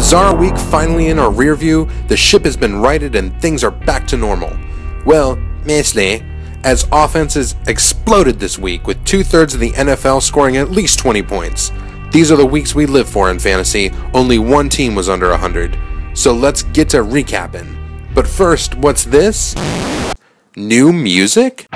bizarre week finally in our rear view, the ship has been righted and things are back to normal. Well, mostly, as offenses exploded this week with 2/3 of the NFL scoring at least 20 points. These are the weeks we live for in fantasy. Only one team was under 100. So let's get to recapping. But first, what's this? New music?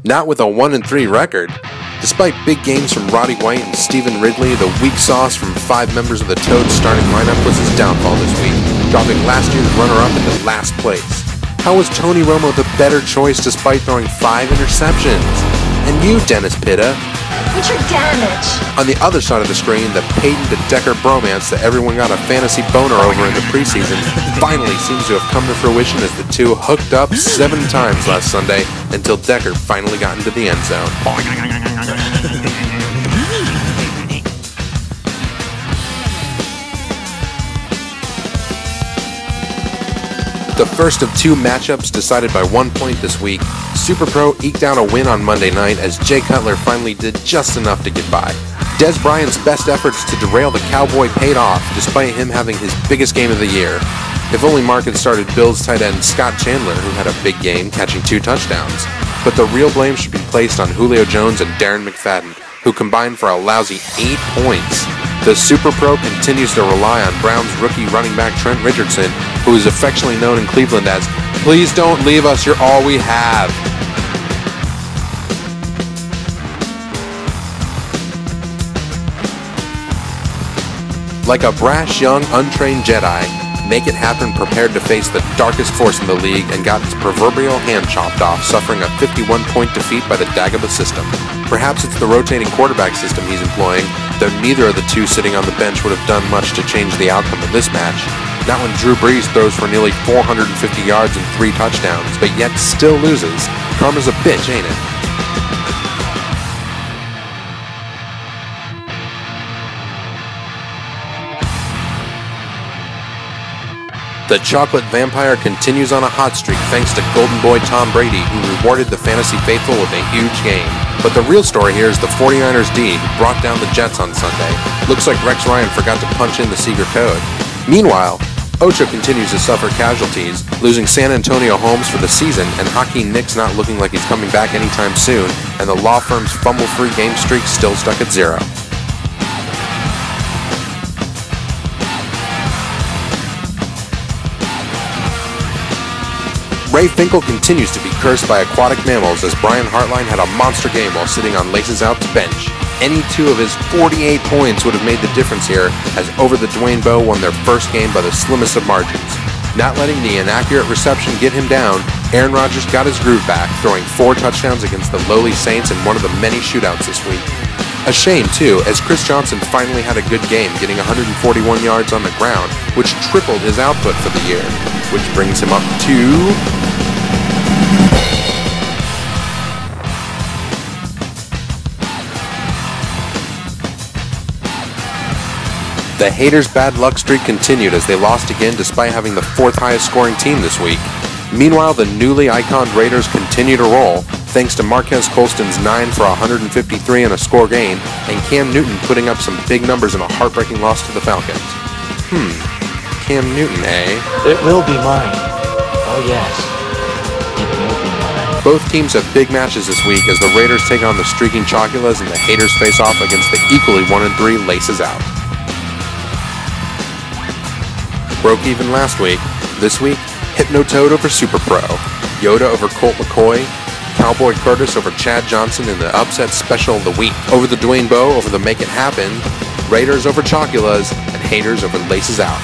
Not with a 1-3 record. Despite big games from Roddy White and Stephen Ridley, the weak sauce from 5 members of the Toads starting lineup was his downfall this week, dropping last year's runner-up into last place. How was Tony Romo the better choice despite throwing 5 interceptions? And you, Dennis Pitta? What's your damage? On the other side of the screen, the Peyton to Decker bromance that everyone got a fantasy boner over in the preseason finally seems to have come to fruition as the two hooked up 7 times last Sunday until Decker finally got into the end zone. The first of 2 matchups decided by 1 point this week, Super Pro eked out a win on Monday night as Jay Cutler finally did just enough to get by. Des Bryant's best efforts to derail the Cowboy paid off despite him having his biggest game of the year. If only Mark had started Bills tight end Scott Chandler, who had a big game catching 2 touchdowns. But the real blame should be placed on Julio Jones and Darren McFadden, who combined for a lousy 8 points. The Super Pro continues to rely on Browns rookie running back Trent Richardson, who is affectionately known in Cleveland as, "Please don't leave us, you're all we have." Like a brash, young, untrained Jedi, Make It Happen prepared to face the darkest force in the league and got its proverbial hand chopped off, suffering a 51-point defeat by the Dagobah system. Perhaps it's the rotating quarterback system he's employing, though neither of the two sitting on the bench would have done much to change the outcome of this match. Not when Drew Brees throws for nearly 450 yards and 3 touchdowns, but yet still loses. Karma's a bitch, ain't it? The Chocolate Vampire continues on a hot streak thanks to Golden Boy Tom Brady, who rewarded the fantasy faithful with a huge game. But the real story here is the 49ers D, who brought down the Jets on Sunday. Looks like Rex Ryan forgot to punch in the secret code. Meanwhile, Ocho continues to suffer casualties, losing San Antonio Holmes for the season, and Hakeem Nicks not looking like he's coming back anytime soon, and the law firm's fumble-free game streak still stuck at 0. Ray Finkel continues to be cursed by aquatic mammals as Brian Hartline had a monster game while sitting on Laces Out's bench. Any 2 of his 48 points would have made the difference here, as Over the Dwayne Bowe won their first game by the slimmest of margins. Not letting the inaccurate reception get him down, Aaron Rodgers got his groove back, throwing 4 touchdowns against the lowly Saints in one of the many shootouts this week. A shame, too, as Chris Johnson finally had a good game, getting 141 yards on the ground, which tripled his output for the year, which brings him up to... The haters' bad luck streak continued as they lost again despite having the 4th highest scoring team this week. Meanwhile, the newly iconed Raiders continue to roll, thanks to Marquez Colston's 9 for 153 and a score gain, and Cam Newton putting up some big numbers in a heartbreaking loss to the Falcons. Cam Newton, eh? It will be mine. Oh yes, it will be mine. Both teams have big matches this week as the Raiders take on the streaking Choculas and the haters face off against the equally 1-3 Laces Out. Broke even last week. This week, Hypnotoad over Super Pro, Yoda over Colt McCoy, Cowboy Curtis over Chad Johnson in the upset special of the week, Over the Dwayne Bowe over the Make It Happen, Raiders over Choculas, and haters over Laces Out.